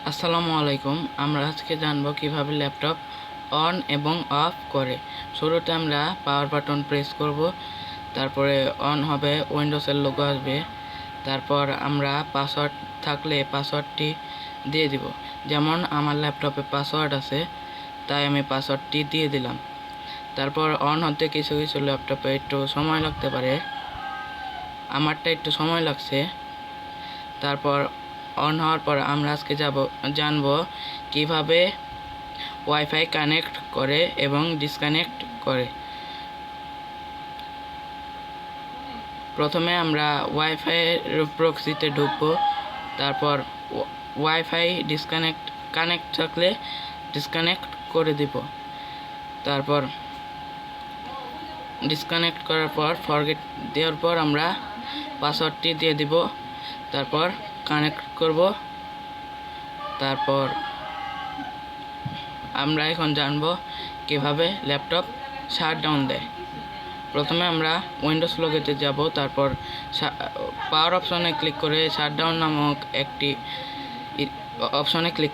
আসসালামু আলাইকুম। আমরা আজকে জানবো কিভাবে ল্যাপটপ অন এবং অফ করে। শুরুতে আমরা পাওয়ার বাটন প্রেস করব, তারপরে অন হবে, উইন্ডোজের লোগো আসবে। তারপর আমরা পাসওয়ার্ড থাকলে পাসওয়ার্ডটি দিয়ে দিব। যেমন আমার ল্যাপটপে পাসওয়ার্ড আছে, তাই আমি পাসওয়ার্ডটি দিয়ে দিলাম। তারপর অন হতে কিছু কিছু ল্যাপটপে একটু সময় লাগতে পারে, আমারটা একটু সময় লাগছে। তারপর অন হওয়ার পর আমরা আজকে জানবো কিভাবে ওয়াইফাই কানেক্ট করে এবং ডিসকানেক্ট করে। প্রথমে আমরা ওয়াইফাইয়ের প্রক্সিতে ঢুকবো, তারপর ওয়াইফাই কানেক্ট থাকলে ডিসকানেক্ট করে দিব। তারপর ডিসকানেক্ট করার পর ফরগেট দেওয়ার পর আমরা পাসওয়ার্ডটি দিয়ে দিব। তারপর কানেক্ট করব। তারপর আমরা এখন জানবো কিভাবে ল্যাপটপ শাটডাউন দেয়। প্রথমে আমরা উইন্ডোজ লোগোতে যাব, তারপর পাওয়ার অপশনে ক্লিক করে শাটডাউন নামক একটি অপশনে ক্লিক